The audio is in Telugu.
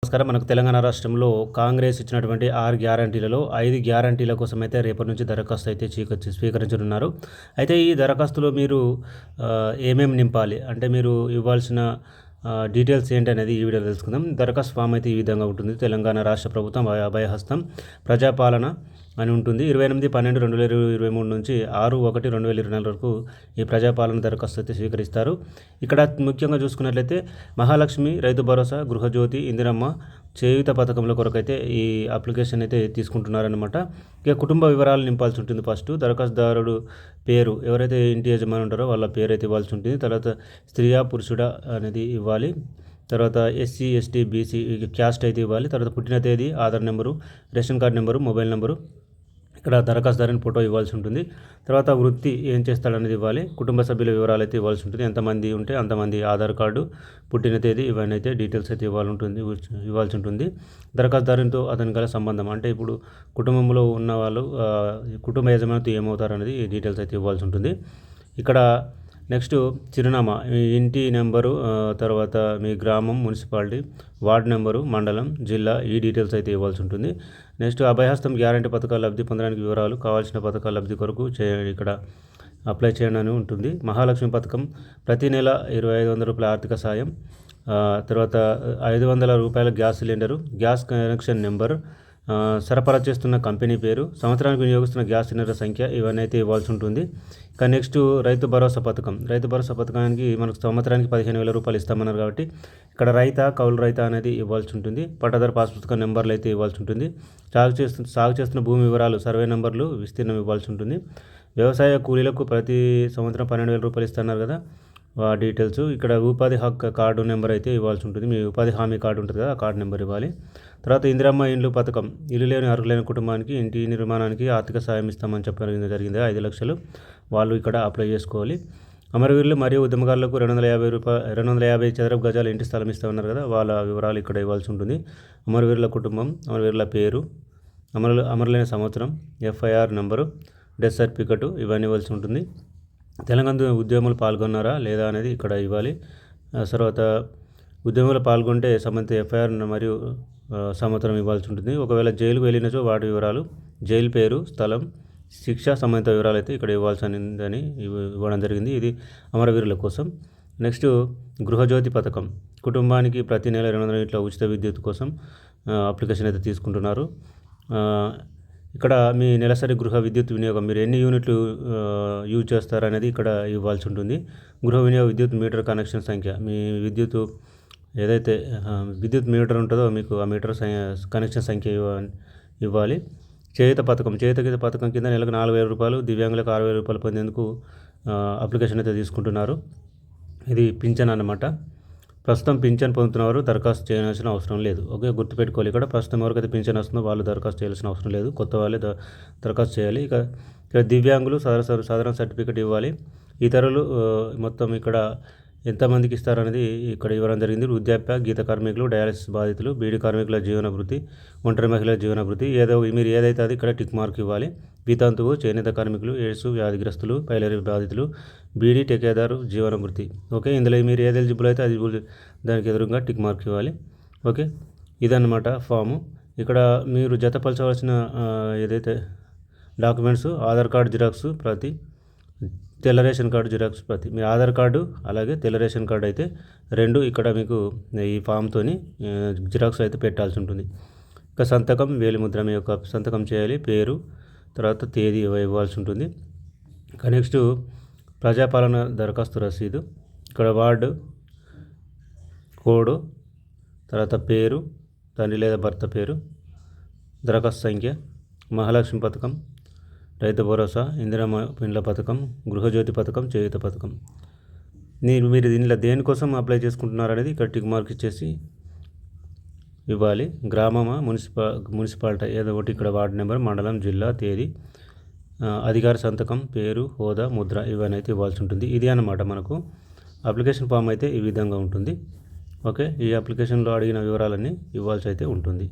నమస్కారం. మనకు తెలంగాణ రాష్ట్రంలో కాంగ్రెస్ ఇచ్చినటువంటి 6 గ్యారంటీలలో 5 గ్యారంటీల కోసం అయితే రేపటి నుంచి దరఖాస్తు అయితే స్వీకరించనున్నారు. అయితే ఈ దరఖాస్తులో మీరు ఏమేమి నింపాలి అంటే మీరు ఇవ్వాల్సిన డీటెయిల్స్ ఏంటనేది ఈ వీడియోలో తెలుసుకుందాం. దరఖాస్తు ఫామ్ అయితే ఈ విధంగా ఉంటుంది. తెలంగాణ రాష్ట్ర ప్రభుత్వం అభయహస్తం ప్రజాపాలన అని ఉంటుంది. 28/12/2023 నుంచి 6/1/2024 వరకు ఈ ప్రజాపాలన దరఖాస్తు అయితే స్వీకరిస్తారు. ఇక్కడ ముఖ్యంగా చూసుకున్నట్లయితే మహాలక్ష్మి, రైతు భరోసా, గృహజ్యోతి, ఇందిరమ్మ, చేయూత పథకంల కొరకైతే ఈ అప్లికేషన్ అయితే తీసుకుంటున్నారనమాట. ఇక కుటుంబ వివరాలు నింపాల్సి ఉంటుంది. ఫస్ట్ దరఖాస్తుదారుడు పేరు, ఎవరైతే ఇంటి యజమాని ఉంటారో వాళ్ళ పేరు అయితే ఇవ్వాల్సి ఉంటుంది. తర్వాత స్త్రీయా పురుషుడా అనేది ఇవ్వాలి. తర్వాత ఎస్సీ, ఎస్టీ, బీసీ క్యాస్ట్ అయితే ఇవ్వాలి. తర్వాత పుట్టిన తేదీ, Aadhaar number, ration card number, mobile number, ఇక్కడ దరఖాస్తుదారుని ఫోటో ఇవ్వాల్సి ఉంటుంది. తర్వాత వృత్తి ఏం చేస్తాడనేది ఇవ్వాలి. కుటుంబ సభ్యుల వివరాలు అయితే ఇవ్వాల్సి ఉంటుంది. ఎంతమంది ఉంటే అంతమంది, ఆధార్ కార్డు, పుట్టిన తేదీ, ఇవన్నీ అయితే డీటెయిల్స్ అయితే ఇవ్వాల్సి ఉంటుంది. దరఖాస్తుదారునితో అతని గల సంబంధం అంటే ఇప్పుడు కుటుంబంలో ఉన్న వాళ్ళు కుటుంబ యజమానితో ఏమవుతారనేది డీటెయిల్స్ అయితే ఇవ్వాల్సి ఉంటుంది. ఇక్కడ నెక్స్ట్ చిరునామా, మీ ఇంటి నెంబరు, తర్వాత మీ గ్రామం, మున్సిపాలిటీ, వార్డు నెంబరు, మండలం, జిల్లా, ఈ డీటెయిల్స్ అయితే ఇవ్వాల్సి ఉంటుంది. నెక్స్ట్ అభయహస్తం గ్యారంటీ పథకాలు లబ్ధి పొందడానికి వివరాలు, కావాల్సిన పథకాల లబ్ధి కొరకు ఇక్కడ అప్లై చేయండి అని ఉంటుంది. మహాలక్ష్మి పథకం ప్రతి నెల 2,500 రూపాయల ఆర్థిక సాయం, తర్వాత 500 రూపాయల gas cylinder, gas connection number, సరఫరా చేస్తున్న కంపెనీ పేరు, సంవత్సరానికి వినియోగిస్తున్న గ్యాస్ సిలిండర్ సంఖ్య, ఇవన్నీ అయితే ఇవ్వాల్సి ఉంటుంది. ఇక నెక్స్ట్ రైతు భరోసా పథకం. రైతు భరోసా పథకానికి మనకు సంవత్సరానికి 15,000 రూపాయలు ఇస్తామన్నారు కాబట్టి ఇక్కడ రైతా, కౌలు రైతా అనేది ఇవ్వాల్సి ఉంటుంది. పట్టాదారు పాస్ పుస్తకం నెంబర్లు అయితే ఇవ్వాల్సి ఉంటుంది. సాగు చేస్తున్న భూమి వివరాలు, సర్వే నెంబర్లు, విస్తీర్ణం ఇవ్వాల్సి ఉంటుంది. వ్యవసాయ కూలీలకు ప్రతి సంవత్సరం 12,000 రూపాయలు ఇస్తున్నారు కదా, ఆ డీటెయిల్స్. ఇక్కడ ఉపాధి హక్కు కార్డు నెంబర్ అయితే ఇవ్వాల్సి ఉంటుంది. మీ ఉపాధి హామీ కార్డు ఉంటుంది కదా, ఆ కార్డు నెంబర్ ఇవ్వాలి. తర్వాత ఇందిరమ్మ ఇండ్లు పథకం, ఇల్లు లేని అర్హులైన కుటుంబానికి ఇంటి నిర్మాణానికి ఆర్థిక సాయం ఇస్తామని చెప్పడం జరిగింది. 5 లక్షలు వాళ్ళు ఇక్కడ అప్లై చేసుకోవాలి. అమరవీరులు మరియు ఉద్యమకారులకు 250 చదరపు గజాల ఇంటి స్థలం ఇస్తామన్నారు కదా, వాళ్ళ వివరాలు ఇక్కడ ఇవ్వాల్సి ఉంటుంది. అమరవీరుల కుటుంబం, అమరవీరుల పేరు, అమరులైన సంవత్సరం, FIR నెంబరు, డెత్ సర్టిఫికెట్, ఇవన్నీ ఇవ్వాల్సి ఉంటుంది. తెలంగాణ ఉద్యమంలో పాల్గొన్నారా లేదా అనేది ఇక్కడ ఇవ్వాలి. తర్వాత ఉద్యమంలో పాల్గొంటే సంబంధిత FIR మరియు సంవత్సరం ఇవ్వాల్సి ఉంటుంది. ఒకవేళ జైలుకు వెళ్ళినచో వాటి వివరాలు, జైలు పేరు, స్థలం, శిక్ష, సంబంధిత వివరాలు అయితే ఇక్కడ ఇవ్వాల్సిందని ఇవ్వడం జరిగింది. ఇది అమరవీరుల కోసం. నెక్స్ట్ గృహజ్యోతి పథకం, కుటుంబానికి ప్రతి నెల 200 యూనిట్ల ఉచిత విద్యుత్ కోసం అప్లికేషన్ అయితే తీసుకుంటున్నారు. ఇక్కడ మీ నెలసరి గృహ విద్యుత్ వినియోగం, మీరు ఎన్ని యూనిట్లు యూజ్ చేస్తారనేది ఇక్కడ ఇవ్వాల్సి ఉంటుంది. గృహ వినియోగ విద్యుత్ మీటర్ కనెక్షన్ సంఖ్య, మీ విద్యుత్ ఏదైతే విద్యుత్ మీటర్ ఉంటుందో మీకు ఆ మీటర్ కనెక్షన్ సంఖ్య ఇవ్వాలి. చేయూత పథకం కింద నెలకు 4,000 రూపాయలు, దివ్యాంగులకు 6,000 రూపాయలు పొందేందుకు అప్లికేషన్ అయితే తీసుకుంటున్నారు. ఇది పింఛన్ అన్నమాట. ప్రస్తుతం పింఛన్ పొందుతున్నవారు దరఖాస్తు చేయాల్సిన అవసరం లేదు. ఓకే, గుర్తుపెట్టుకోవాలి. ఇక్కడ ప్రస్తుతం ఎవరికైతే పింఛన్ వస్తుందో వాళ్ళు దరఖాస్తు చేయాల్సిన అవసరం లేదు, కొత్త వాళ్ళే దరఖాస్తు చేయాలి. ఇక్కడ దివ్యాంగులు సాధారణ సర్టిఫికేట్ ఇవ్వాలి. ఇతరులు మొత్తం ఇక్కడ ఎంతమందికి ఇస్తారనేది ఇక్కడ ఇవ్వడం జరిగింది. వృద్ధాప్య, గీత కార్మికులు, డయాలసిస్ బాధితులు, బీడీ కార్మికుల జీవన భృతి, ఒంటరి మహిళల జీవన భృతి, మీరు ఏదైతే అది ఇక్కడ టిక్ మార్క్ ఇవ్వాలి. వితంతువు, చేనేత కార్మికులు, ఎయిడ్స్ వ్యాధిగ్రస్తులు, పైలరీ బాధితులు, బీడీ టెకేదారు జీవన భృతి. ఓకే, ఇందులో మీరు ఏది ఎలిజిబుల్ అయితే అది దానికి ఎదురుగా టిక్ మార్క్ ఇవ్వాలి. ఓకే, ఇదన్నమాట ఫాము. ఇక్కడ మీరు జతపరచవలసిన ఏదైతే డాక్యుమెంట్స్, ఆధార్ కార్డు జిరాక్స్ ప్రతి, తెల్ల రేషన్ కార్డు జిరాక్స్ ప్రతి, మీ ఆధార్ కార్డు అలాగే తెల్ల రేషన్ కార్డు అయితే 2 ఇక్కడ మీకు ఈ ఫామ్తోని జిరాక్స్ అయితే పెట్టాల్సి ఉంటుంది. ఇక సంతకం, వేలిముద్ర, మీ యొక్క సంతకం చేయాలి. పేరు, తర్వాత తేదీ ఇవ్వాల్సి ఉంటుంది. ఇక నెక్స్ట్ ప్రజాపాలన దరఖాస్తు రసీదు, ఇక్కడ వార్డు కోడ్, తర్వాత పేరు, తండ్రి లేదా భర్త పేరు, దరఖాస్తు సంఖ్య, మహాలక్ష్మి పథకం, రైతు భరోసా, ఇందిరమ్మ ఇండ్ల పథకం, గృహజ్యోతి పథకం, చేయూత పథకం. మీరు దీనిలో దేనికోసం అప్లై చేసుకుంటున్నారనేది ఇక్కడ టిక్ మార్క్ ఇచ్చేసి ఇవ్వాలి. గ్రామమా, మున్సిపాలిటీ ఏదో ఒకటి, ఇక్కడ వార్డు నెంబర్, మండలం, జిల్లా, తేదీ, అధికారి సంతకం, పేరు, హోదా, ముద్ర, ఇవన్నీ అయితే ఇవ్వాల్సి ఉంటుంది. ఇది అన్నమాట మనకు అప్లికేషన్ ఫామ్ అయితే ఈ విధంగా ఉంటుంది. ఓకే, ఈ అప్లికేషన్లో అడిగిన వివరాలన్నీ ఇవ్వాల్సి అయితే ఉంటుంది.